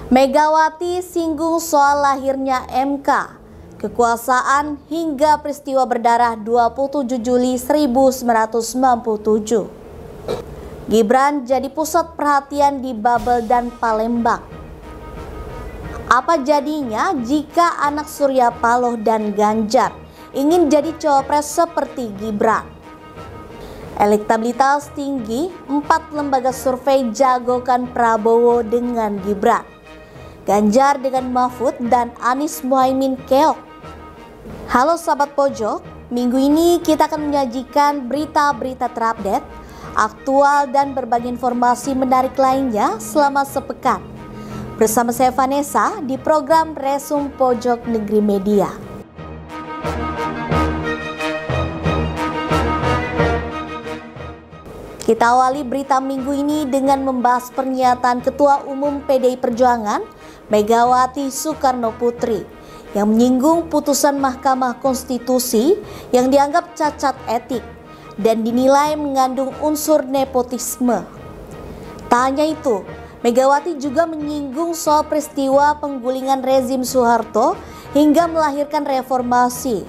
Megawati singgung soal lahirnya MK, kekuasaan hingga peristiwa berdarah 27 Juli 1997. Gibran jadi pusat perhatian di Babel dan Palembang. Apa jadinya jika anak Surya Paloh dan Ganjar ingin jadi cawapres seperti Gibran? Elektabilitas tinggi, 4 lembaga survei jagokan Prabowo dengan Gibran, Ganjar dengan Mahfud, dan Anies Muhaimin keok. Halo sahabat pojok, minggu ini kita akan menyajikan berita-berita terupdate, aktual dan berbagai informasi menarik lainnya selama sepekan. Bersama saya Vanessa di program Resum Pojok Negeri Media. Kita awali berita minggu ini dengan membahas pernyataan Ketua Umum PDI Perjuangan Megawati Soekarnoputri yang menyinggung putusan Mahkamah Konstitusi yang dianggap cacat etik dan dinilai mengandung unsur nepotisme. Tak hanya itu, Megawati juga menyinggung soal peristiwa penggulingan rezim Soeharto hingga melahirkan reformasi,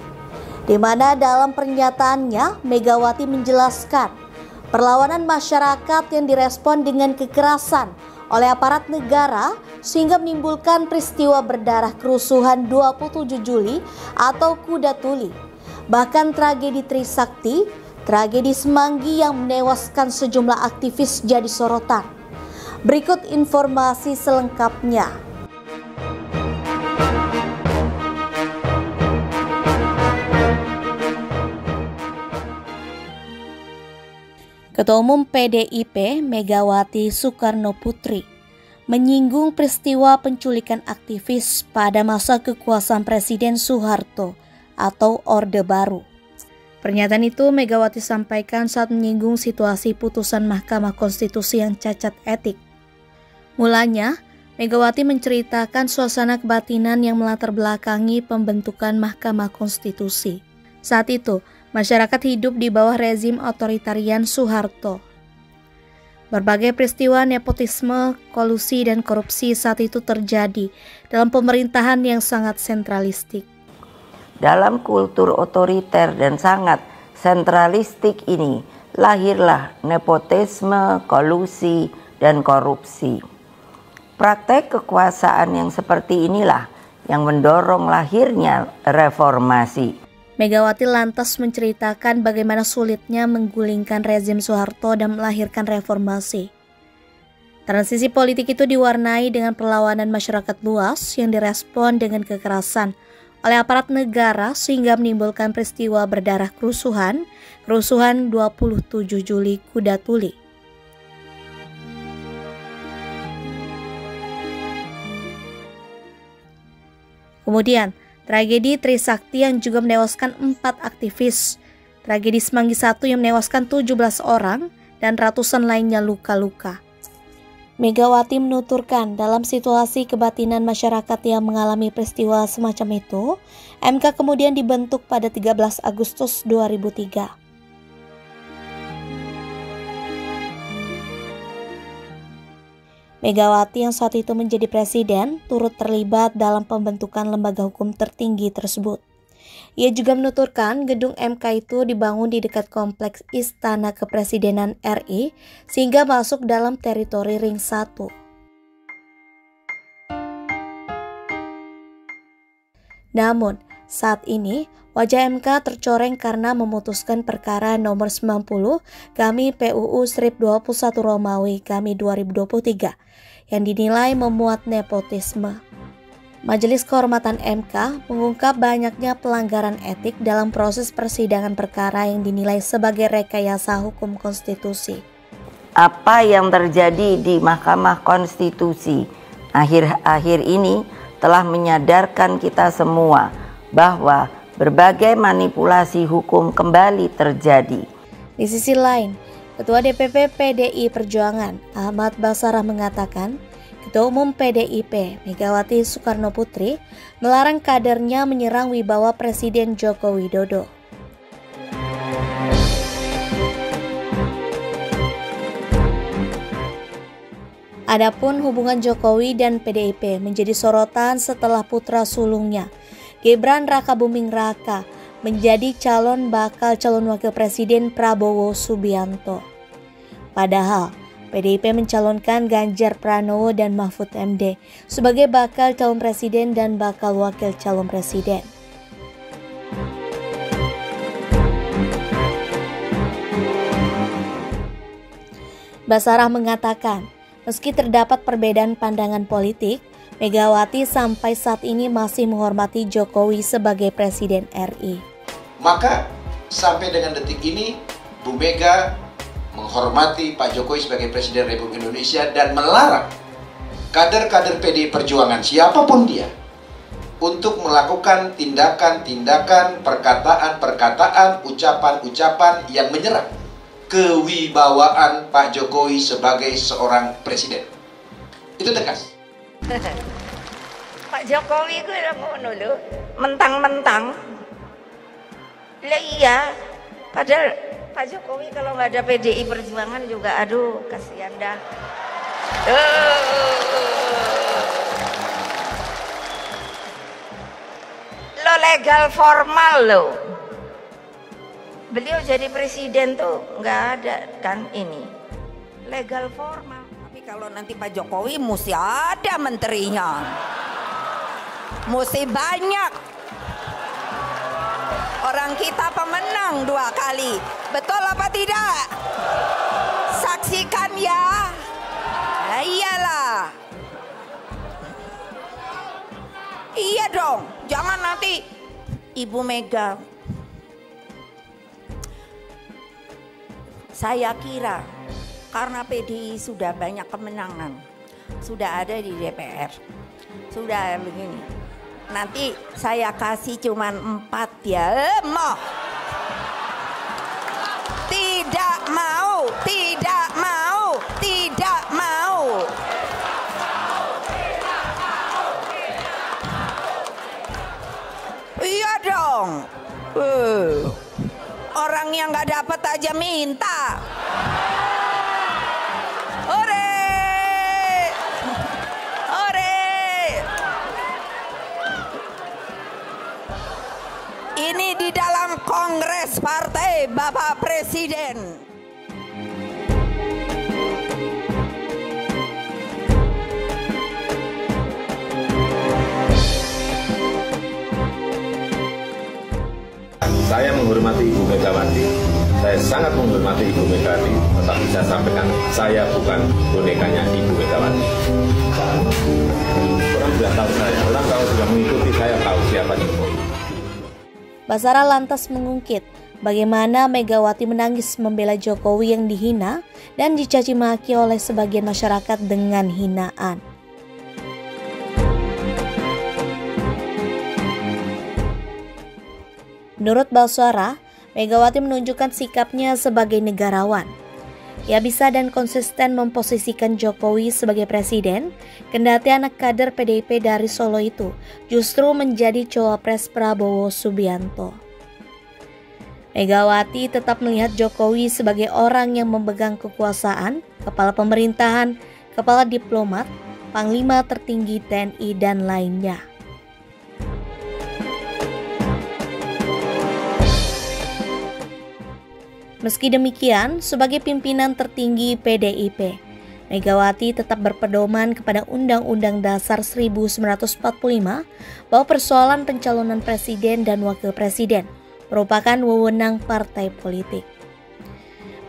di mana dalam pernyataannya Megawati menjelaskan perlawanan masyarakat yang direspon dengan kekerasan oleh aparat negara sehingga menimbulkan peristiwa berdarah kerusuhan 27 Juli atau Kuda Tuli. Bahkan tragedi Trisakti, tragedi Semanggi yang menewaskan sejumlah aktivis jadi sorotan. Berikut informasi selengkapnya. Ketua Umum PDIP Megawati Soekarnoputri menyinggung peristiwa penculikan aktivis pada masa kekuasaan Presiden Soeharto atau Orde Baru. Pernyataan itu Megawati sampaikan saat menyinggung situasi putusan Mahkamah Konstitusi yang cacat etik. Mulanya, Megawati menceritakan suasana kebatinan yang melatar belakangi pembentukan Mahkamah Konstitusi. Saat itu, masyarakat hidup di bawah rezim otoritarian Soeharto. Berbagai peristiwa nepotisme, kolusi, dan korupsi saat itu terjadi dalam pemerintahan yang sangat sentralistik. Dalam kultur otoriter dan sangat sentralistik ini, lahirlah nepotisme, kolusi, dan korupsi. Praktek kekuasaan yang seperti inilah yang mendorong lahirnya reformasi. Megawati lantas menceritakan bagaimana sulitnya menggulingkan rezim Soeharto dan melahirkan reformasi. Transisi politik itu diwarnai dengan perlawanan masyarakat luas yang direspon dengan kekerasan oleh aparat negara sehingga menimbulkan peristiwa berdarah kerusuhan 27 Juli Kuda Tuli. Kemudian, tragedi Trisakti yang juga menewaskan 4 aktivis, tragedi Semanggi I yang menewaskan 17 orang, dan ratusan lainnya luka-luka. Megawati menuturkan dalam situasi kebatinan masyarakat yang mengalami peristiwa semacam itu, MK kemudian dibentuk pada 13 Agustus 2003. Megawati yang saat itu menjadi presiden turut terlibat dalam pembentukan lembaga hukum tertinggi tersebut. Ia juga menuturkan gedung MK itu dibangun di dekat kompleks Istana Kepresidenan RI sehingga masuk dalam teritori Ring 1. Namun, saat ini wajah MK tercoreng karena memutuskan perkara nomor 90 Kami PUU Strip 21 Romawi Kami 2023 yang dinilai memuat nepotisme. Majelis Kehormatan MK mengungkap banyaknya pelanggaran etik dalam proses persidangan perkara yang dinilai sebagai rekayasa hukum konstitusi. Apa yang terjadi di Mahkamah Konstitusi akhir-akhir ini telah menyadarkan kita semua bahwa berbagai manipulasi hukum kembali terjadi. Di sisi lain, Ketua DPP PDI Perjuangan Ahmad Basarah mengatakan, Ketua Umum PDIP Megawati Soekarnoputri melarang kadernya menyerang wibawa Presiden Joko Widodo. Adapun hubungan Jokowi dan PDIP menjadi sorotan setelah putra sulungnya, Gibran Rakabuming Raka, menjadi bakal calon wakil presiden Prabowo Subianto. Padahal PDIP mencalonkan Ganjar Pranowo dan Mahfud MD sebagai bakal calon presiden dan bakal wakil calon presiden. Basarah mengatakan, meski terdapat perbedaan pandangan politik, Megawati sampai saat ini masih menghormati Jokowi sebagai Presiden RI. Maka sampai dengan detik ini, Bu Mega menghormati Pak Jokowi sebagai Presiden Republik Indonesia dan melarang kader-kader PDI Perjuangan siapapun dia untuk melakukan tindakan-tindakan, perkataan-perkataan, ucapan-ucapan yang menyerang kewibawaan Pak Jokowi sebagai seorang presiden. Itu tegas. Pak Jokowi itu ngono lho, mentang-mentang. Lah iya, padahal Pak Jokowi kalau nggak ada PDI Perjuangan juga aduh kasihan dah. Lo legal formal lo. Beliau jadi presiden tuh nggak ada kan ini legal formal. Tapi kalau nanti Pak Jokowi mesti ada menterinya, mesti banyak. Orang kita pemenang 2 kali, betul apa tidak? Saksikan ya. Nah, iyalah. Iya dong, jangan nanti Ibu Mega. Saya kira karena PDI sudah banyak kemenangan, sudah ada di DPR, sudah begini. Nanti saya kasih cuman 4 ya, mau. Tidak mau, tidak mau, tidak mau. Iya dong. Orang yang nggak dapat aja minta. Ore, ore. Ini di dalam Kongres Partai Bapak Presiden. Saya menghormati Ibu Megawati, saya sangat menghormati Ibu Megawati, tetapi saya sampaikan, saya bukan bonekanya Ibu Megawati. Orang sudah tahu saya, orang kalau sudah mengikuti saya tahu siapa Jokowi. Basarah lantas mengungkit bagaimana Megawati menangis membela Jokowi yang dihina dan dicaci maki oleh sebagian masyarakat dengan hinaan. Menurut Basarah, Megawati menunjukkan sikapnya sebagai negarawan. Ia bisa dan konsisten memposisikan Jokowi sebagai presiden, kendati anak kader PDIP dari Solo itu justru menjadi cawapres Prabowo Subianto. Megawati tetap melihat Jokowi sebagai orang yang memegang kekuasaan, kepala pemerintahan, kepala diplomat, panglima tertinggi TNI, dan lainnya. Meski demikian, sebagai pimpinan tertinggi PDIP, Megawati tetap berpedoman kepada Undang-Undang Dasar 1945 bahwa persoalan pencalonan presiden dan wakil presiden merupakan wewenang partai politik.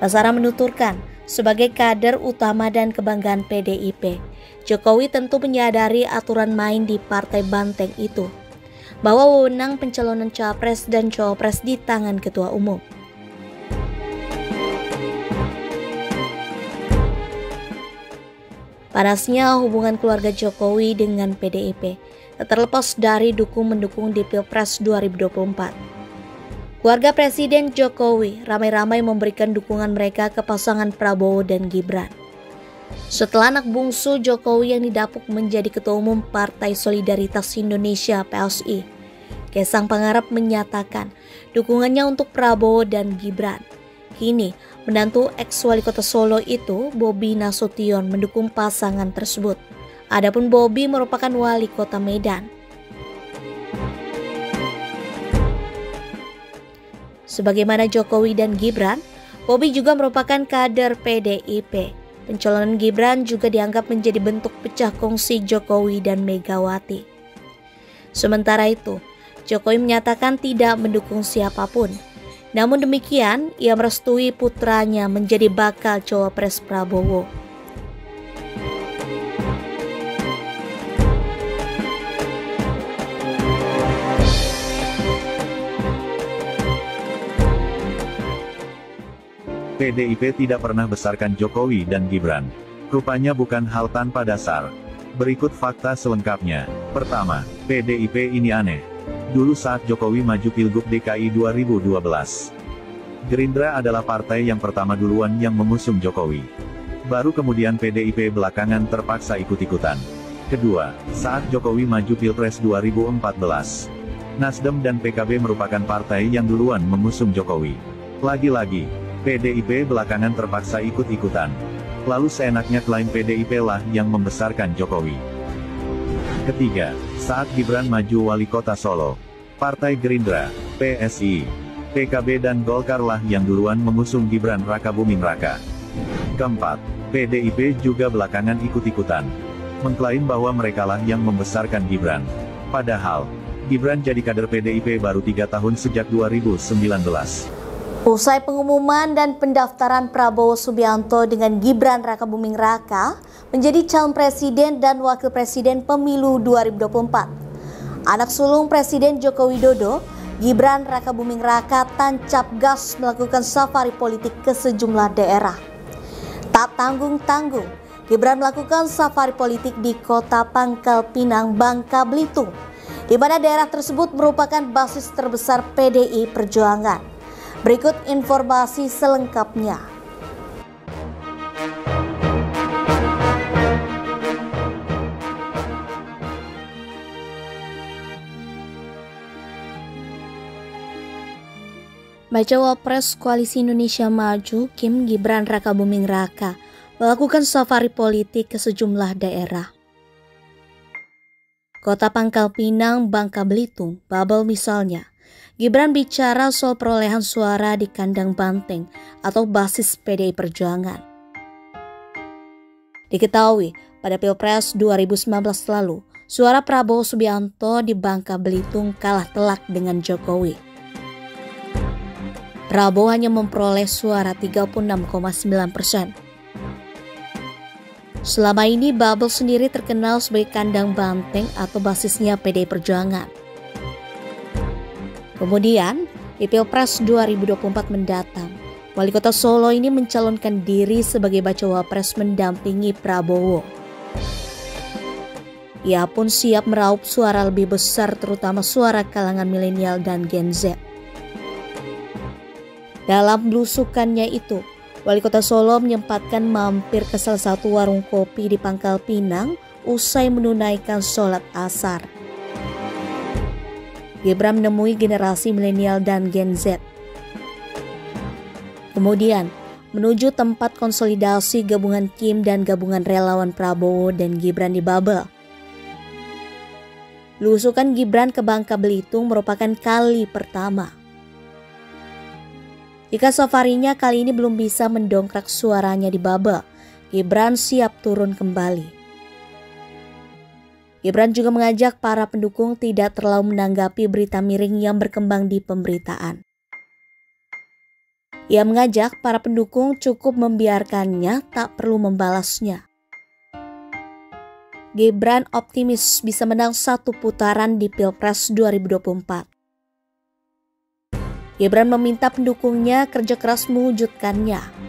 Basarah menuturkan, sebagai kader utama dan kebanggaan PDIP, Jokowi tentu menyadari aturan main di partai banteng itu, bahwa wewenang pencalonan capres dan cawapres di tangan ketua umum. Panasnya hubungan keluarga Jokowi dengan PDIP tak terlepas dari dukung-mendukung di Pilpres 2024. Keluarga Presiden Jokowi ramai-ramai memberikan dukungan mereka ke pasangan Prabowo dan Gibran. Setelah anak bungsu Jokowi yang didapuk menjadi Ketua Umum Partai Solidaritas Indonesia (PSI), Kaisang Pangarep menyatakan dukungannya untuk Prabowo dan Gibran. Kini Menantu ex-wali kota Solo itu, Bobi Nasution, mendukung pasangan tersebut. Adapun Bobi merupakan wali kota Medan. Sebagaimana Jokowi dan Gibran, Bobi juga merupakan kader PDIP. Pencalonan Gibran juga dianggap menjadi bentuk pecah kongsi Jokowi dan Megawati. Sementara itu, Jokowi menyatakan tidak mendukung siapapun. Namun demikian, ia merestui putranya menjadi bakal cawapres Prabowo. PDIP tidak pernah besarkan Jokowi dan Gibran. Rupanya bukan hal tanpa dasar. Berikut fakta selengkapnya. Pertama, PDIP ini aneh. Dulu saat Jokowi maju Pilgub DKI 2012, Gerindra adalah partai yang pertama duluan yang mengusung Jokowi. Baru kemudian PDIP belakangan terpaksa ikut-ikutan. Kedua, saat Jokowi maju Pilpres 2014, Nasdem dan PKB merupakan partai yang duluan mengusung Jokowi. Lagi-lagi, PDIP belakangan terpaksa ikut-ikutan. Lalu seenaknya klaim PDIP lah yang membesarkan Jokowi. Ketiga, saat Gibran maju wali kota Solo, Partai Gerindra, PSI, PKB dan Golkar lah yang duluan mengusung Gibran Rakabuming Raka. Keempat, PDIP juga belakangan ikut-ikutan, mengklaim bahwa merekalah yang membesarkan Gibran. Padahal, Gibran jadi kader PDIP baru 3 tahun sejak 2019. Usai pengumuman dan pendaftaran Prabowo Subianto dengan Gibran Rakabuming Raka menjadi calon presiden dan wakil presiden pemilu 2024. Anak sulung Presiden Joko Widodo, Gibran Rakabuming Raka tancap gas melakukan safari politik ke sejumlah daerah. Tak tanggung-tanggung, Gibran melakukan safari politik di kota Pangkal Pinang, Bangka Belitung, di mana daerah tersebut merupakan basis terbesar PDI Perjuangan. Berikut informasi selengkapnya. Bacawa Pres Koalisi Indonesia Maju Kim Gibran Rakabuming Raka melakukan safari politik ke sejumlah daerah. Kota Pangkal Pinang, Bangka Belitung, Babel misalnya. Gibran bicara soal perolehan suara di kandang banteng atau basis PDI Perjuangan. Diketahui pada Pilpres 2019 lalu, suara Prabowo Subianto di Bangka Belitung kalah telak dengan Jokowi. Prabowo hanya memperoleh suara 36,9%. Selama ini Babel sendiri terkenal sebagai kandang banteng atau basisnya PDI Perjuangan. Kemudian, di Pilpres 2024 mendatang, wali kota Solo ini mencalonkan diri sebagai bacawa pres mendampingi Prabowo. Ia pun siap meraup suara lebih besar terutama suara kalangan milenial dan Gen Z. Dalam belusukannya itu, wali kota Solo menyempatkan mampir ke salah satu warung kopi di Pangkal Pinang usai menunaikan sholat asar. Gibran menemui generasi milenial dan Gen Z. Kemudian, menuju tempat konsolidasi gabungan Kim dan gabungan relawan Prabowo dan Gibran di Babel. Lusukan Gibran ke Bangka Belitung merupakan kali pertama. Jika safarinya kali ini belum bisa mendongkrak suaranya di Babel, Gibran siap turun kembali. Gibran juga mengajak para pendukung tidak terlalu menanggapi berita miring yang berkembang di pemberitaan. Ia mengajak para pendukung cukup membiarkannya, tak perlu membalasnya. Gibran optimis bisa menang satu putaran di Pilpres 2024. Gibran meminta pendukungnya kerja keras mewujudkannya.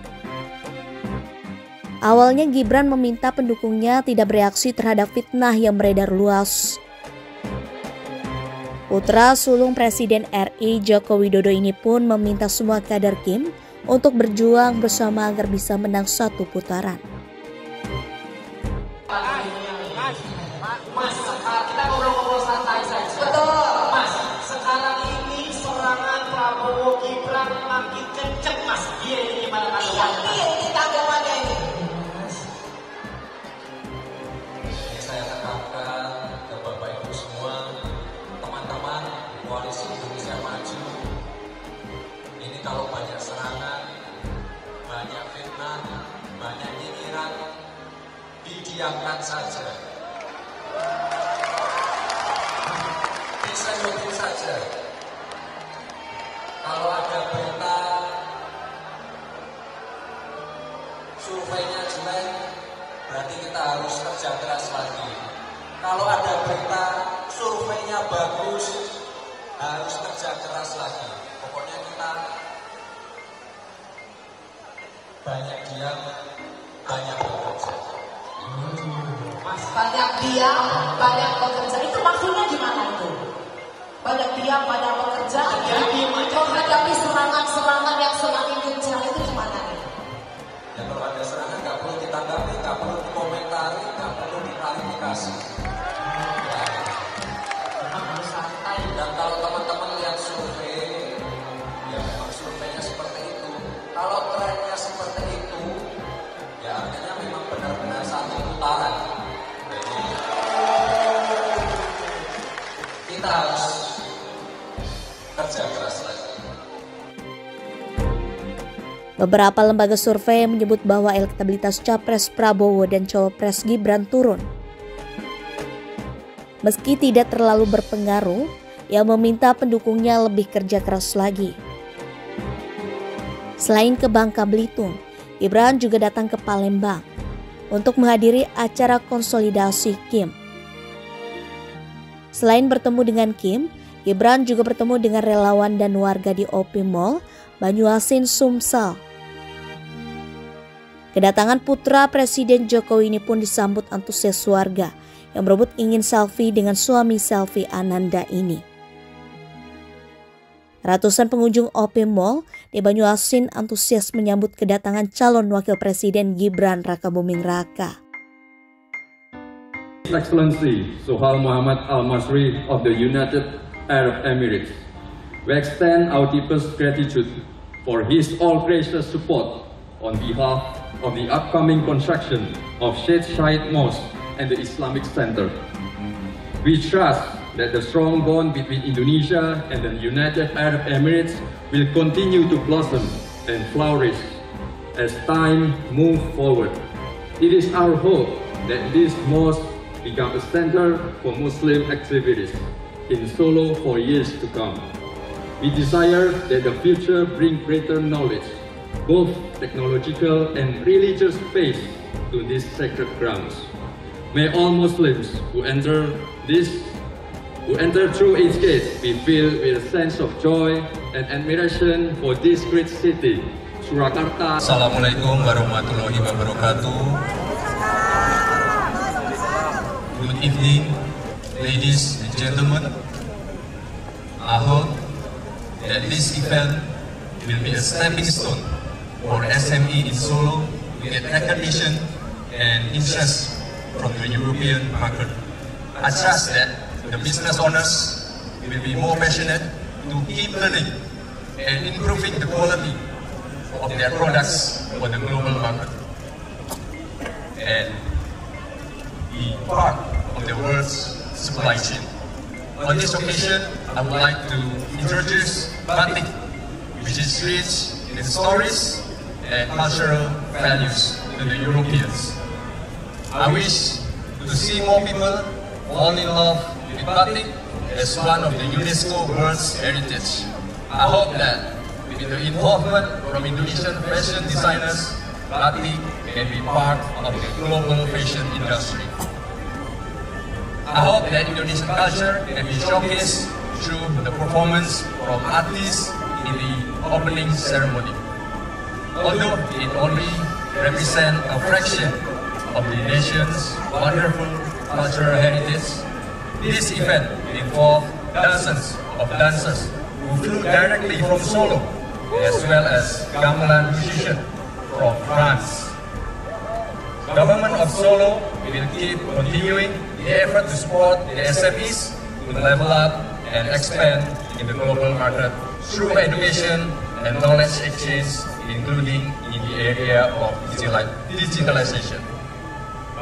Awalnya Gibran meminta pendukungnya tidak bereaksi terhadap fitnah yang beredar luas. Putra sulung Presiden RI Joko Widodo ini pun meminta semua kader Kim untuk berjuang bersama agar bisa menang satu putaran. Mas, kita ngobrol-ngobrol santai saja. Betul, Mas. Sekarang ini serangan Prabowo Gibran makin kenceng, Mas. Iya, ini gimana, Mas? diamkan saja. Diseluruh saja. Kalau ada berita surveinya jelek, berarti kita harus kerja keras lagi. Kalau ada berita surveinya bagus, harus kerja keras lagi. Pokoknya kita banyak diam, banyak bekerja. Mas, banyak diam, banyak bekerja. Itu maksudnya gimana itu? Banyak diam, banyak bekerja. Menghadapi serangan-serangan yang semakin kencang itu gimana nih? Ya kalau ada serangan nggak perlu ditanggapi, nggak perlu dikomentari, nggak perlu diklarifikasi. Harus santai. Dan kalau teman-teman lihat survei, ya memang surveinya seperti itu. Kalau trennya seperti itu, ya artinya memang benar-benar satu putaran. Jadi kita harus kerja keras lagi. Beberapa lembaga survei menyebut bahwa elektabilitas Capres Prabowo dan Cawapres Gibran turun. Meski tidak terlalu berpengaruh, ia meminta pendukungnya lebih kerja keras lagi. Selain ke Bangka Belitung, Gibran juga datang ke Palembang untuk menghadiri acara konsolidasi Kim. Selain bertemu dengan Kim, Gibran juga bertemu dengan relawan dan warga di OP Mall, Banyuasin, Sumsel. Kedatangan putra Presiden Jokowi ini pun disambut antusias warga yang berebut ingin selfie dengan suami selfie Ananda ini. Ratusan pengunjung OP Mall di Banyuasin antusias menyambut kedatangan calon wakil presiden Gibran Rakabuming Raka. His Excellency Sohail Muhammad Al-Masri of the United Arab Emirates, we extend our deepest gratitude for his all-gracious support on behalf of the upcoming construction of Sheikh Zayed Mosque and the Islamic Center. We trust that the strong bond between Indonesia and the United Arab Emirates will continue to blossom and flourish as time moves forward. It is our hope that this mosque become a center for Muslim activities in Solo for years to come. We desire that the future bring greater knowledge, both technological and religious faith, to these sacred grounds. May all Muslims who enter through its gate be filled with a sense of joy and admiration for this great city, Surakarta. Assalamualaikum warahmatullahi wabarakatuh. Good evening, ladies and gentlemen. I hope that this event will be a stepping stone for SME in Solo to get recognition and interest from the European market. I trust that the business owners will be more passionate to keep learning and improving the quality of their products for the global market and be part of the world's supply chain. On this occasion, I would like to introduce batik, which is rich in stories and cultural values to the Europeans. I wish to see more people fall in love with batik as one of the UNESCO World Heritage. I hope that with the involvement from Indonesian fashion designers, batik can be part of the global fashion industry. I hope that Indonesian culture can be showcased through the performance from artists in the opening ceremony. Although it only represents a fraction of the nation's wonderful cultural heritage, this event involved dozens of dancers who flew directly from Solo, as well as gamelan musicians from France. Government of Solo will keep continuing the effort to support the SMEs to level up and expand in the global market through education and knowledge exchange, including in the area of digitalization.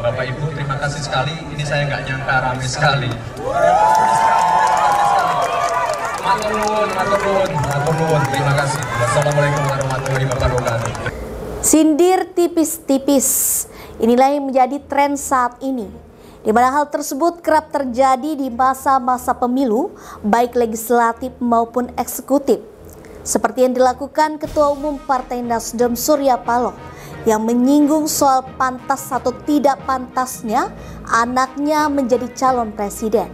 Bapak Ibu, terima kasih sekali. Ini saya nggak nyangka ramai sekali. Matur nuwun. Terima kasih. Wassalamualaikum warahmatullahi wabarakatuh. Sindir tipis-tipis. Inilah yang menjadi tren saat ini, di mana hal tersebut kerap terjadi di masa-masa pemilu, baik legislatif maupun eksekutif. Seperti yang dilakukan Ketua Umum Partai Nasdem Surya Paloh, yang menyinggung soal pantas atau tidak pantasnya anaknya menjadi calon presiden.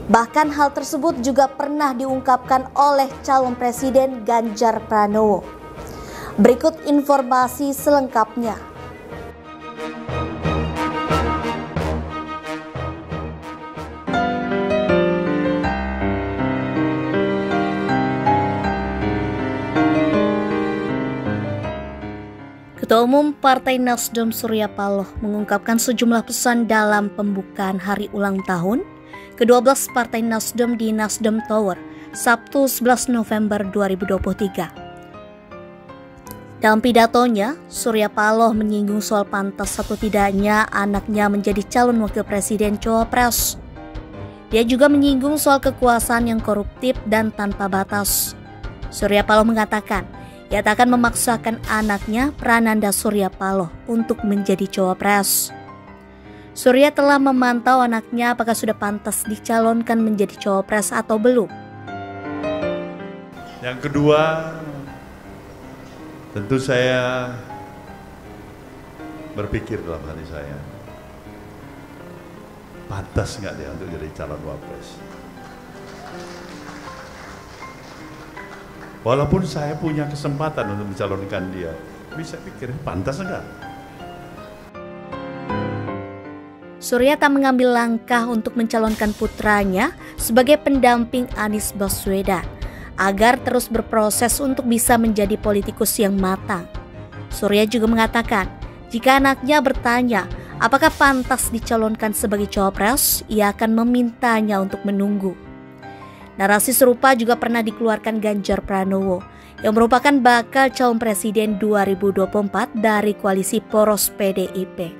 Bahkan hal tersebut juga pernah diungkapkan oleh calon presiden Ganjar Pranowo. Berikut informasi selengkapnya. Ketua Umum Partai Nasdem Surya Paloh mengungkapkan sejumlah pesan dalam pembukaan hari ulang tahun ke-12 Partai Nasdem di Nasdem Tower, Sabtu 11 November 2023. Dalam pidatonya, Surya Paloh menyinggung soal pantas atau tidaknya anaknya menjadi calon wakil presiden cawapres. Dia juga menyinggung soal kekuasaan yang koruptif dan tanpa batas. Surya Paloh mengatakan, ia tak akan memaksakan anaknya Prananda Surya Paloh untuk menjadi cawapres. Surya telah memantau anaknya apakah sudah pantas dicalonkan menjadi cawapres atau belum. Yang kedua, tentu saya berpikir dalam hati saya, pantas nggak dia untuk jadi calon wapres? Walaupun saya punya kesempatan untuk mencalonkan dia, bisa pikir pantas enggak? Surya tak mengambil langkah untuk mencalonkan putranya sebagai pendamping Anies Baswedan agar terus berproses untuk bisa menjadi politikus yang matang. Surya juga mengatakan, jika anaknya bertanya apakah pantas dicalonkan sebagai cawapres, ia akan memintanya untuk menunggu. Narasi serupa juga pernah dikeluarkan Ganjar Pranowo yang merupakan bakal calon presiden 2024 dari koalisi poros PDIP.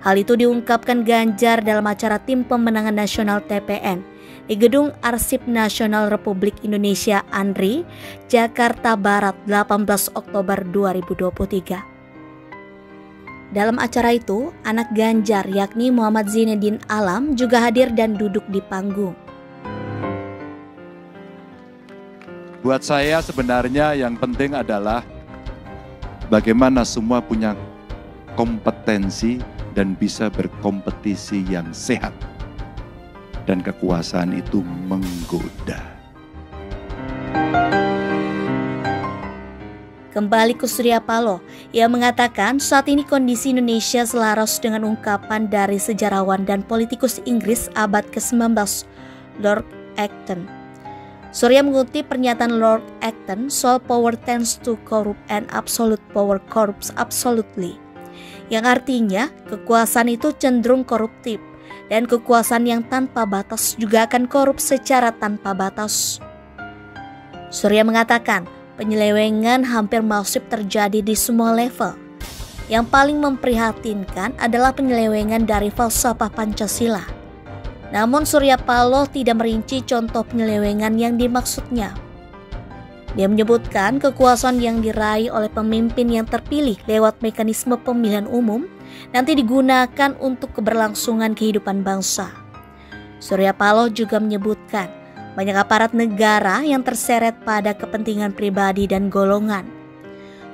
Hal itu diungkapkan Ganjar dalam acara Tim Pemenangan Nasional TPN di Gedung Arsip Nasional Republik Indonesia ANRI, Jakarta Barat 18 Oktober 2023. Dalam acara itu, anak Ganjar yakni Muhammad Zainuddin Alam juga hadir dan duduk di panggung. Buat saya sebenarnya yang penting adalah bagaimana semua punya kompetensi dan bisa berkompetisi yang sehat. Dan kekuasaan itu menggoda. Kembali ke Surya Paloh, ia mengatakan saat ini kondisi Indonesia selaras dengan ungkapan dari sejarawan dan politikus Inggris abad ke-19, Lord Acton. Surya mengutip pernyataan Lord Acton soal power tends to corrupt and absolute power corrupts absolutely, yang artinya kekuasaan itu cenderung koruptif dan kekuasaan yang tanpa batas juga akan korup secara tanpa batas. Surya mengatakan penyelewengan hampir masif terjadi di semua level. Yang paling memprihatinkan adalah penyelewengan dari falsafah Pancasila. Namun Surya Paloh tidak merinci contoh penyelewengan yang dimaksudnya. Dia menyebutkan kekuasaan yang diraih oleh pemimpin yang terpilih lewat mekanisme pemilihan umum nanti digunakan untuk keberlangsungan kehidupan bangsa. Surya Paloh juga menyebutkan banyak aparat negara yang terseret pada kepentingan pribadi dan golongan.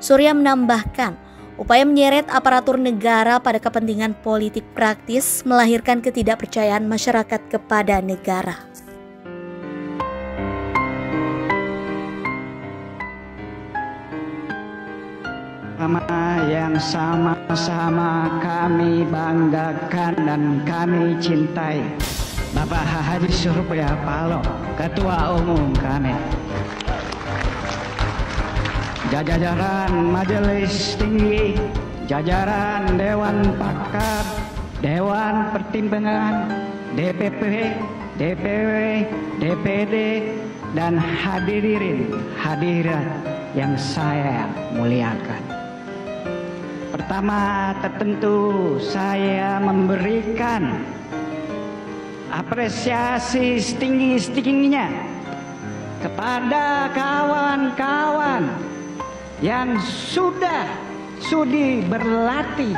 Surya menambahkan, upaya menyeret aparatur negara pada kepentingan politik praktis melahirkan ketidakpercayaan masyarakat kepada negara. Yang sama-sama kami banggakan dan kami cintai, Bapak Haji Surya Paloh, Ketua Umum kami. Jajaran Majelis Tinggi, jajaran Dewan Pakar, Dewan Pertimbangan, DPP, DPW, DPD, dan hadirat yang saya muliakan. Pertama, tentu saya memberikan apresiasi setinggi-tingginya kepada kawan-kawan yang sudi berlatih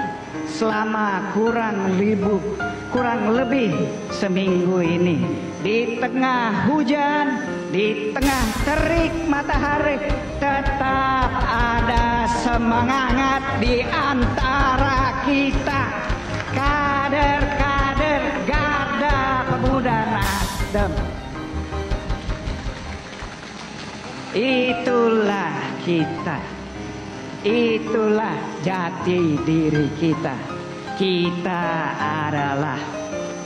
selama kurang lebih seminggu ini. Di tengah hujan, di tengah terik matahari, tetap ada semangat di antara kita. Kader-kader Garda Pemuda Nasdem. Itulah kita. Itulah jati diri kita. Kita adalah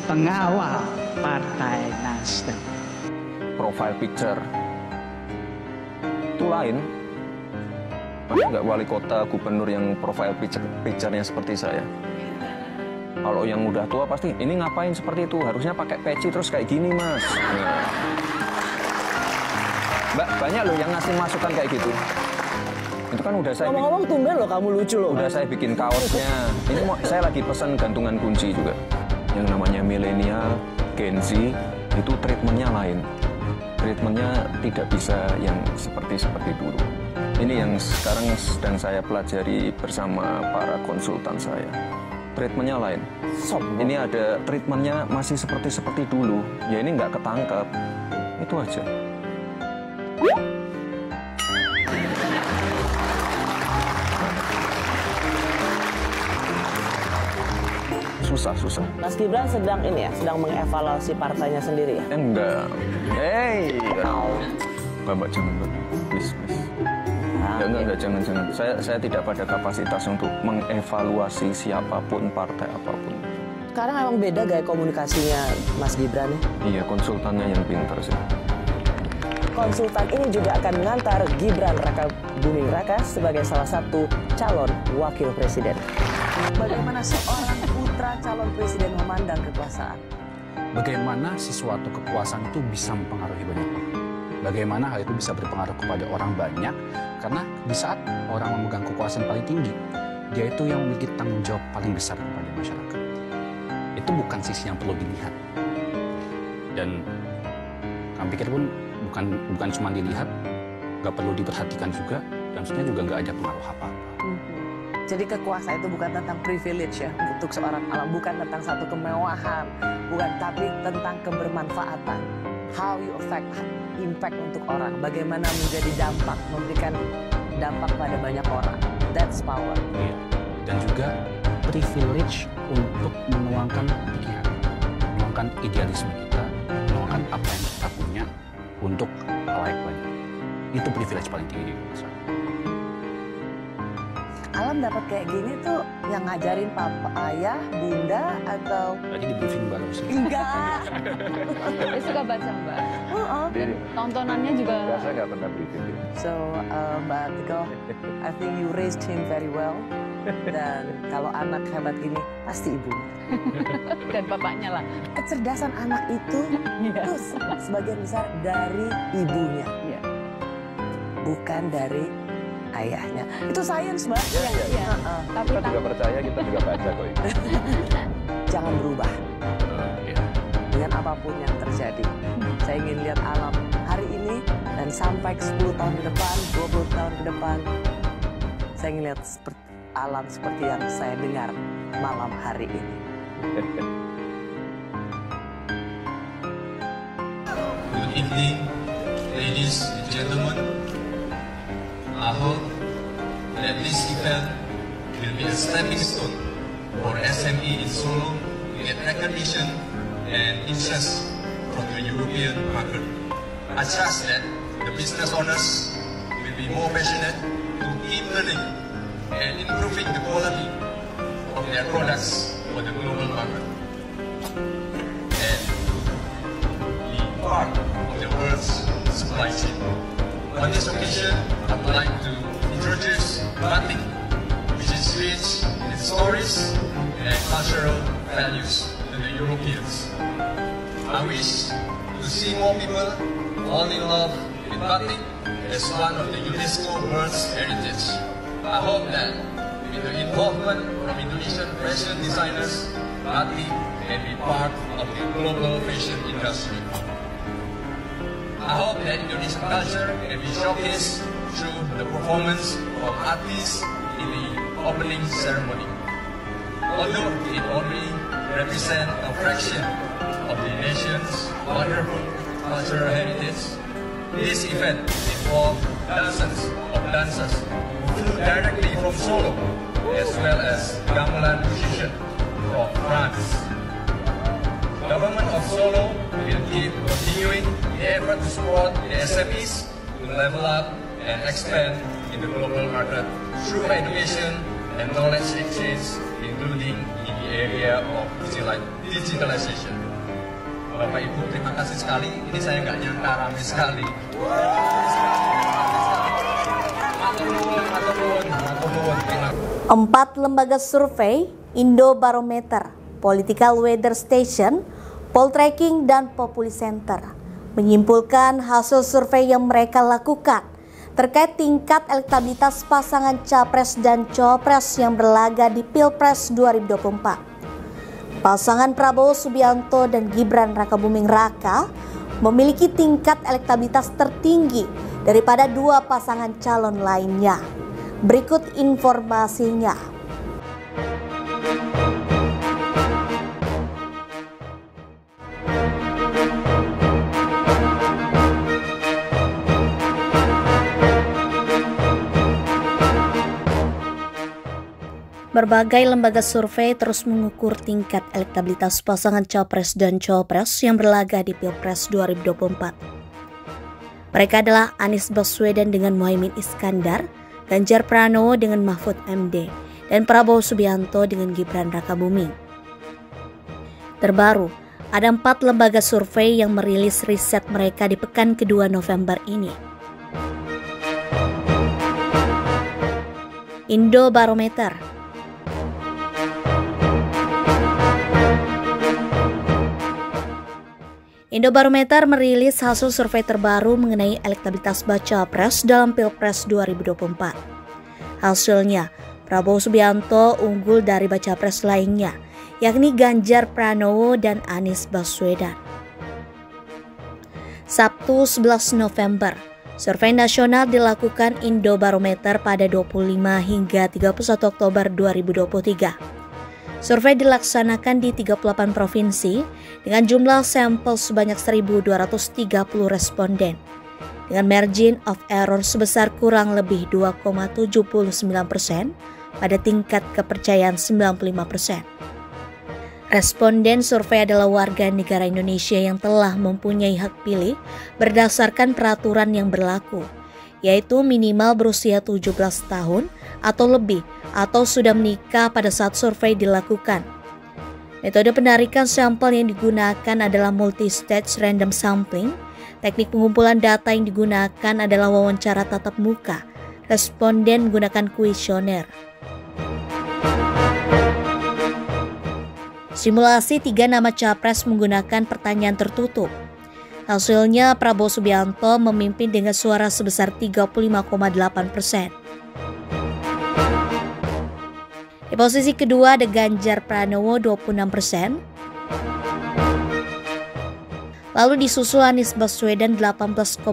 pengawal Partai Nasdem. Profile picture itu lain. Pasti nggak wali kota, gubernur yang profile picture-nya seperti saya. Kalau yang udah tua pasti, ini ngapain seperti itu? Harusnya pakai peci terus kayak gini, Mas. Nah. Mbak, banyak loh yang ngasih masukan kayak gitu. Itu kan udah saya ngomong-ngomong tumben loh kamu lucu loh. Udah saya bikin kaosnya. Ini saya lagi pesan gantungan kunci juga. Yang namanya milenial, Gen Z, itu treatmentnya lain. Treatmentnya tidak bisa yang seperti dulu. Ini yang sekarang sedang saya pelajari bersama para konsultan saya. Treatmentnya lain. Ini ada treatmentnya masih seperti dulu. Ya ini nggak ketangkep. Itu aja. Susah. Mas Gibran sedang mengevaluasi partainya sendiri ya? Enggak. Mbak, jangan, Mbak. Please. Enggak, jangan. Saya tidak pada kapasitas untuk mengevaluasi siapapun, partai apapun. Sekarang emang beda gaya komunikasinya Mas Gibran ya? Iya, konsultannya yang pintar sih. Konsultan ini juga akan mengantar Gibran Raka Buming Raka sebagai salah satu calon wakil presiden. Bagaimana seorang putra calon presiden memandang kekuasaan? Bagaimana sesuatu kekuasaan itu bisa mempengaruhi banyak orang? Bagaimana hal itu bisa berpengaruh kepada orang banyak? Karena di saat orang memegang kekuasaan paling tinggi, dia itu yang memiliki tanggung jawab paling besar kepada masyarakat. Itu bukan sisi yang perlu dilihat. Dan kami pikir pun bukan cuma dilihat, nggak perlu diperhatikan juga, dan sebenarnya juga nggak ada pengaruh apa-apa. Jadi kekuasaan itu bukan tentang privilege ya untuk seorang alam, bukan tentang satu kemewahan, bukan, tapi tentang kebermanfaatan. How you impact untuk orang, bagaimana menjadi dampak, memberikan dampak pada banyak orang. That's power. Iya. Dan juga privilege untuk menuangkan pikiran, menuangkan idealisme kita, menuangkan apa yang kita punya untuk halayak banyak. Itu privilege paling tinggi di masyarakat. Alam dapat kayak gini tuh yang ngajarin papa, ayah, bunda, atau... Tadi di briefing baru sih. Enggak. Dia suka baca, Mbak. Dan tontonannya juga... Saya nggak pernah briefing. So, Mbak Atiko, I think you raised him very well. Dan kalau anak hebat gini, pasti ibunya. Dan bapaknya lah. Kecerdasan anak itu sebagian besar dari ibunya. Bukan dari ayahnya. Itu sains, Mbak. Iya. Tapi kita juga percaya, kita juga baca kok. Jangan berubah. Dengan apapun yang terjadi. Saya ingin lihat alam hari ini dan sampai 10 tahun ke depan, 20 tahun ke depan. Saya ingin lihat alam seperti yang saya dengar malam hari ini. Good evening, ladies and gentlemen. I hope that this event will be a stepping stone for SME in Solo to get recognition and interest from the European market. I trust that the business owners will be more passionate to keep learning and improving the quality of their products for the global market and be part of the world's supply chain. On this occasion, I would like to introduce batik, which is rich in its stories and cultural values to the Europeans. I wish to see more people fall in love with batik as one of the UNESCO World Heritage. I hope that with the involvement from Indonesian fashion designers, batik can be part of the global fashion industry. I hope that Indonesian culture can be showcased through the performance of artists in the opening ceremony. Although it only represents a fraction of the nation's wonderful cultural heritage, this event involves dozens of dancers who flew directly from Solo, as well as gamelan musicians from France. Government of Solo will keep continuing the effort to support the SMEs to level up and expand in the global market through education and knowledge exchange, including in the area of digitalization. Bapak Ibu, terima kasih sekali. Ini saya nggak nyangka ramai sekali. Empat lembaga survei, Indobarometer, Political Weather Station, Poltreking, dan Populi Center, menyimpulkan hasil survei yang mereka lakukan terkait tingkat elektabilitas pasangan Capres dan Cawapres yang berlaga di Pilpres 2024. Pasangan Prabowo Subianto dan Gibran Rakabuming Raka memiliki tingkat elektabilitas tertinggi daripada dua pasangan calon lainnya. Berikut informasinya. Berbagai lembaga survei terus mengukur tingkat elektabilitas pasangan Capres dan Cawapres yang berlaga di Pilpres 2024. Mereka adalah Anies Baswedan dengan Muhaimin Iskandar, Ganjar Pranowo dengan Mahfud MD, dan Prabowo Subianto dengan Gibran Rakabuming. Terbaru, ada 4 lembaga survei yang merilis riset mereka di pekan kedua November ini. Indobarometer. Indobarometer merilis hasil survei terbaru mengenai elektabilitas baca pres dalam Pilpres 2024. Hasilnya, Prabowo Subianto unggul dari baca pres lainnya, yakni Ganjar Pranowo dan Anies Baswedan. Sabtu 11 November, survei nasional dilakukan Indobarometer pada 25 hingga 31 Oktober 2023. Survei dilaksanakan di 38 provinsi dengan jumlah sampel sebanyak 1.230 responden dengan margin of error sebesar kurang lebih 2,79% pada tingkat kepercayaan 95%. Responden survei adalah warga negara Indonesia yang telah mempunyai hak pilih berdasarkan peraturan yang berlaku, yaitu minimal berusia 17 tahun atau lebih atau sudah menikah pada saat survei dilakukan. Metode penarikan sampel yang digunakan adalah multi-stage random sampling. Teknik pengumpulan data yang digunakan adalah wawancara tatap muka. Responden menggunakan kuesioner. Simulasi 3 nama capres menggunakan pertanyaan tertutup. Hasilnya Prabowo Subianto memimpin dengan suara sebesar 35,8%. Di posisi kedua ada Ganjar Pranowo 26%. Lalu disusul Anies Baswedan 18,5%.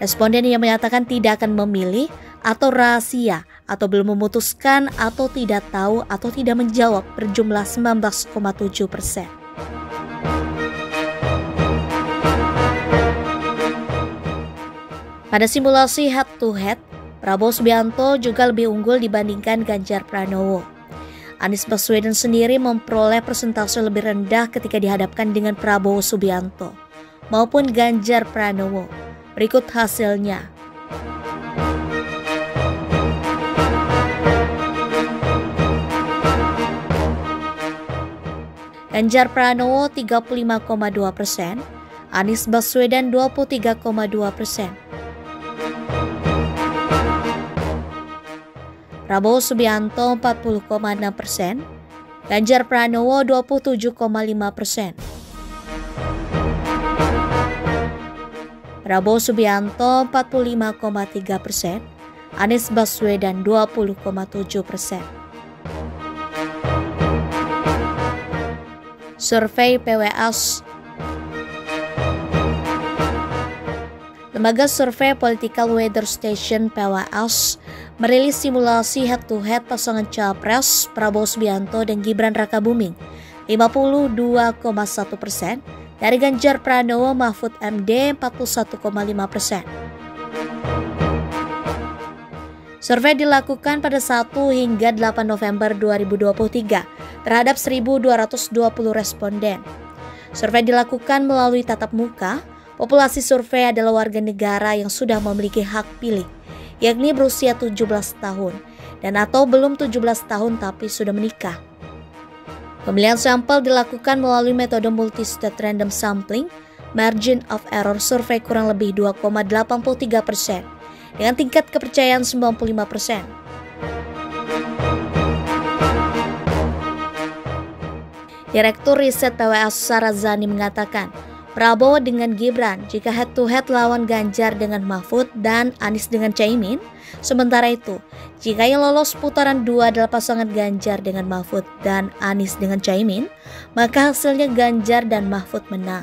Responden yang menyatakan tidak akan memilih atau rahasia atau belum memutuskan atau tidak tahu atau tidak menjawab berjumlah 19,7%. Pada simulasi head to head, Prabowo Subianto juga lebih unggul dibandingkan Ganjar Pranowo. Anies Baswedan sendiri memperoleh persentase lebih rendah ketika dihadapkan dengan Prabowo Subianto maupun Ganjar Pranowo. Berikut hasilnya. Ganjar Pranowo 35,2%, Anies Baswedan 23,2%. Prabowo Subianto 40,6%, Ganjar Pranowo 27,5%. Prabowo Subianto 45,3%, Anies Baswedan 20,7%. Survei PWS. Lembaga survei Political Weather Station PWS merilis simulasi head-to-head pasangan Capres Prabowo Subianto dan Gibran Rakabuming 52,1%, dari Ganjar Pranowo Mahfud MD 41,5%. Survei dilakukan pada 1 hingga 8 November 2023 terhadap 1.220 responden. Survei dilakukan melalui tatap muka. Populasi survei adalah warga negara yang sudah memiliki hak pilih, yakni berusia 17 tahun dan atau belum 17 tahun tapi sudah menikah. Pemilihan sampel dilakukan melalui metode multi-state random sampling, margin of error survei kurang lebih 2,83%, dengan tingkat kepercayaan 95%. Direktur Riset PWS Sarazani mengatakan, Prabowo dengan Gibran jika head-to-head lawan Ganjar dengan Mahfud dan Anies dengan Caimin. Sementara itu, jika yang lolos putaran 2 adalah pasangan Ganjar dengan Mahfud dan Anies dengan Caimin, maka hasilnya Ganjar dan Mahfud menang.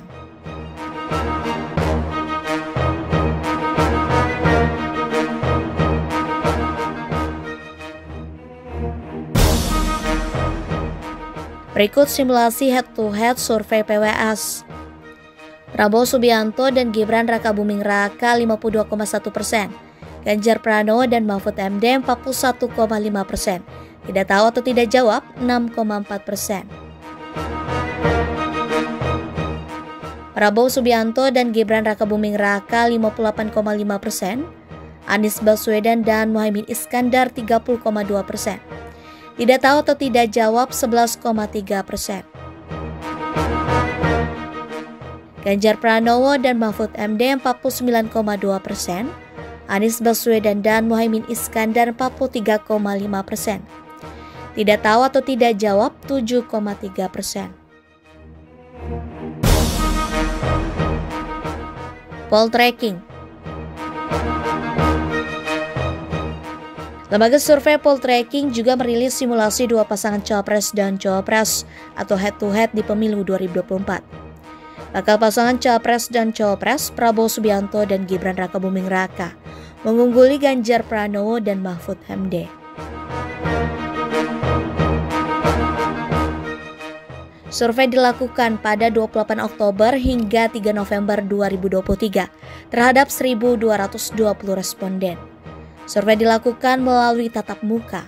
Berikut simulasi head-to-head survei PWS. Prabowo Subianto dan Gibran Rakabuming Raka 52,1%, Ganjar Pranowo dan Mahfud MD 41,5%, tidak tahu atau tidak jawab 6,4%. Prabowo Subianto dan Gibran Rakabuming Raka 58,5%, Anies Baswedan dan Muhaimin Iskandar 30,2%, tidak tahu atau tidak jawab 11,3%. Ganjar Pranowo dan Mahfud MD 49,2%, Anies Baswedan dan Muhaimin Iskandar 43,5%, tidak tahu atau tidak jawab 7,3%. Poltreking. Lembaga survei Poltreking juga merilis simulasi dua pasangan Capres dan Cawapres atau head-to-head di pemilu 2024. Bakal pasangan Capres dan Cawapres Prabowo Subianto dan Gibran Rakabuming Raka mengungguli Ganjar Pranowo dan Mahfud MD. Survei dilakukan pada 28 Oktober hingga 3 November 2023 terhadap 1.220 responden. Survei dilakukan melalui tatap muka.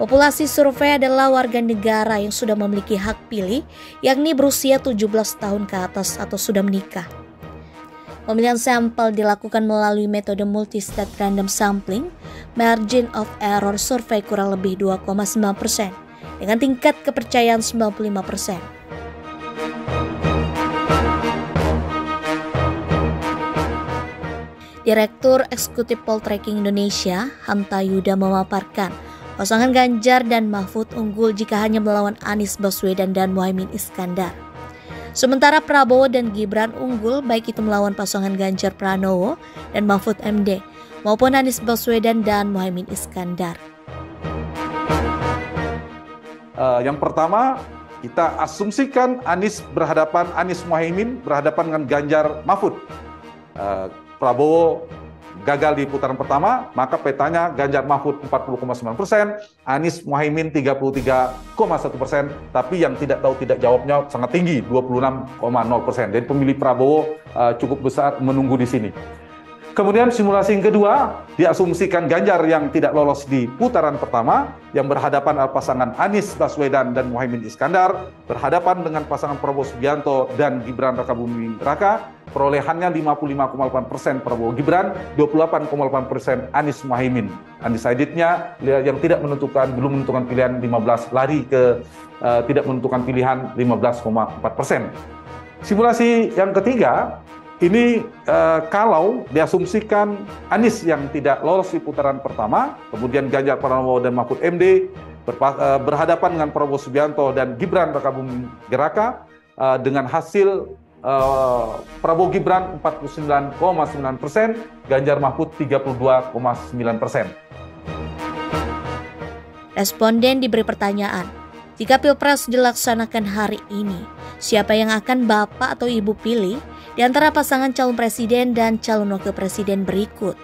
Populasi survei adalah warga negara yang sudah memiliki hak pilih, yakni berusia 17 tahun ke atas atau sudah menikah. Pemilihan sampel dilakukan melalui metode multi-state random sampling, margin of error survei kurang lebih 2,9%, dengan tingkat kepercayaan 95%. Direktur Eksekutif Poltreking Indonesia, Hanta Yuda memaparkan, pasangan Ganjar dan Mahfud unggul jika hanya melawan Anies Baswedan dan Muhaimin Iskandar. Sementara Prabowo dan Gibran unggul baik itu melawan pasangan Ganjar Pranowo dan Mahfud MD maupun Anies Baswedan dan Muhaimin Iskandar. Yang pertama, kita asumsikan Anies Muhaimin berhadapan dengan Ganjar Mahfud. Prabowo gagal di putaran pertama, maka petanya Ganjar Mahfud 40,9%, Anies Muhaimin 33,1%, tapi yang tidak tahu tidak jawabnya sangat tinggi, 26,0%. Jadi pemilih Prabowo cukup besar menunggu di sini. Kemudian simulasi yang kedua, diasumsikan Ganjar yang tidak lolos di putaran pertama, yang berhadapan pasangan Anies Baswedan dan Muhaimin Iskandar, berhadapan dengan pasangan Prabowo Subianto dan Gibran Rakabuming Raka, perolehannya 55,8% Prabowo Gibran, 28,8% Anies Muhaimin. Undecided-nya yang belum menentukan pilihan 15 lari ke tidak menentukan pilihan 15,4%. Simulasi yang ketiga, ini kalau diasumsikan Anies yang tidak lolos di putaran pertama, kemudian Ganjar Pranowo dan Mahfud MD berhadapan dengan Prabowo Subianto dan Gibran Rakabuming Raka dengan hasil Prabowo Gibran 49,9%, Ganjar Mahfud 32,9%. Responden diberi pertanyaan, jika Pilpres dilaksanakan hari ini, siapa yang akan Bapak atau Ibu pilih di antara pasangan calon presiden dan calon wakil presiden berikut?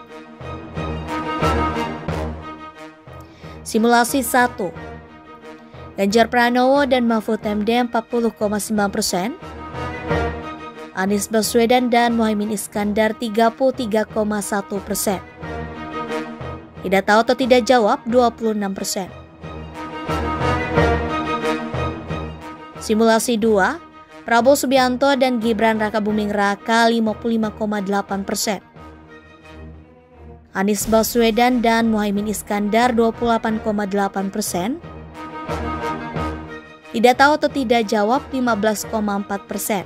Simulasi 1. Ganjar Pranowo dan Mahfud MD 40,9%. Anies Baswedan dan Muhaimin Iskandar 33,1%. Tidak tahu atau tidak jawab 26%. Simulasi 2. Prabowo Subianto dan Gibran Rakabuming Raka 55,8%. Anies Baswedan dan Muhaimin Iskandar 28,8%. Tidak tahu atau tidak jawab 15,4%.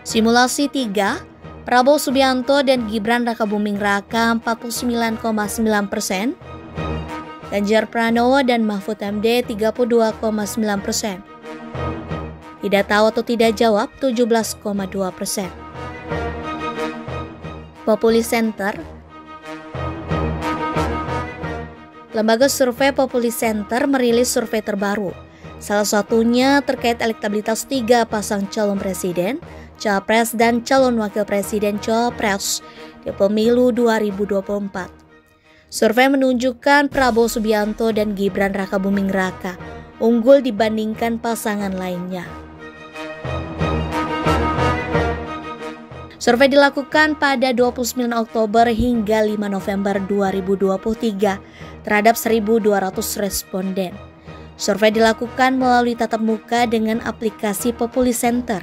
Simulasi 3. Prabowo Subianto dan Gibran Rakabuming Raka 49,9%. Ganjar Pranowo dan Mahfud MD 32,9%. Tidak tahu atau tidak jawab 17,2%. Populi Center. Lembaga survei Populi Center merilis survei terbaru. Salah satunya terkait elektabilitas 3 pasang calon presiden, capres dan calon wakil presiden capres di pemilu 2024. Survei menunjukkan Prabowo Subianto dan Gibran Rakabuming Raka unggul dibandingkan pasangan lainnya. Survei dilakukan pada 29 Oktober hingga 5 November 2023 terhadap 1.200 responden. Survei dilakukan melalui tatap muka dengan aplikasi Populi Center.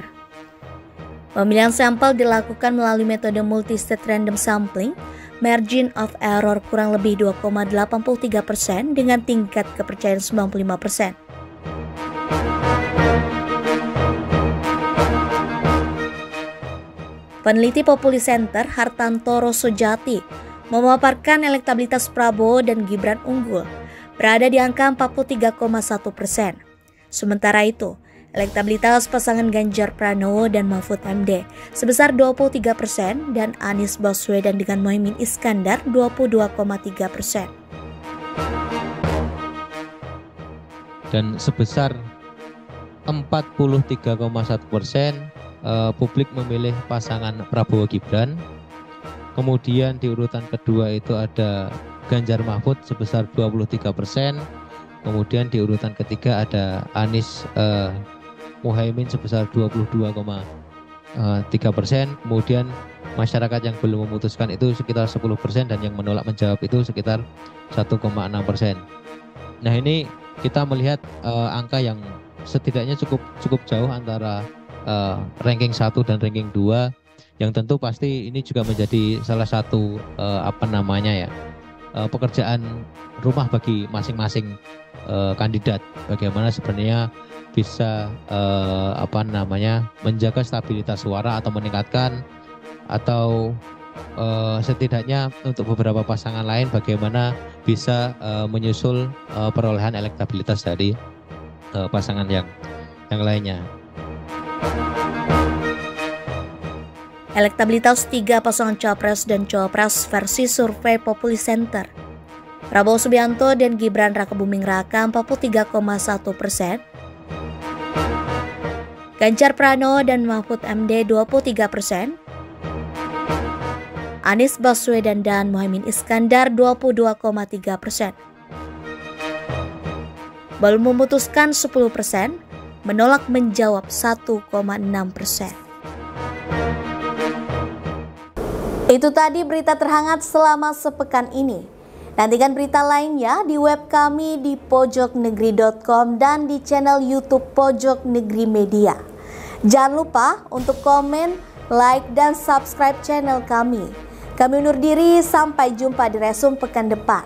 Pemilihan sampel dilakukan melalui metode multi-state random sampling, margin of error kurang lebih 2,83% dengan tingkat kepercayaan 95%. Peneliti Populi Center Hartanto Sojati memaparkan elektabilitas Prabowo dan Gibran unggul, berada di angka 43,1%. Sementara itu, elektabilitas pasangan Ganjar Pranowo dan Mahfud MD sebesar 23% dan Anies Baswedan dengan Muhaimin Iskandar 22,3%. Dan sebesar 43,1% publik memilih pasangan Prabowo Gibran. Kemudian di urutan kedua itu ada Ganjar Mahfud sebesar 23%. Kemudian di urutan ketiga ada Anies Muhaimin sebesar 22,3%. Kemudian masyarakat yang belum memutuskan itu sekitar 10% dan yang menolak menjawab itu sekitar 1,6%. Nah, ini kita melihat angka yang setidaknya cukup jauh antara ranking 1 dan ranking 2, yang tentu pasti ini juga menjadi salah satu pekerjaan rumah bagi masing-masing kandidat. Bagaimana sebenarnya bisa menjaga stabilitas suara atau meningkatkan, atau setidaknya untuk beberapa pasangan lain bagaimana bisa menyusul perolehan elektabilitas dari pasangan yang lainnya. Elektabilitas 3 pasangan capres dan cawapres versi survei Populi Center. Prabowo Subianto dan Gibran Rakabuming Raka 43,1%. Ganjar Pranowo dan Mahfud MD 23%. Anies Baswedan dan Muhaimin Iskandar 22,3%. Belum memutuskan 10%, menolak menjawab 1,6%. Itu tadi berita terhangat selama sepekan ini. Nantikan berita lainnya di web kami di pojoknegri.com dan di channel YouTube Pojok Negeri Media. Jangan lupa untuk komen, like, dan subscribe channel kami. Kami undur diri, sampai jumpa di Resum pekan depan.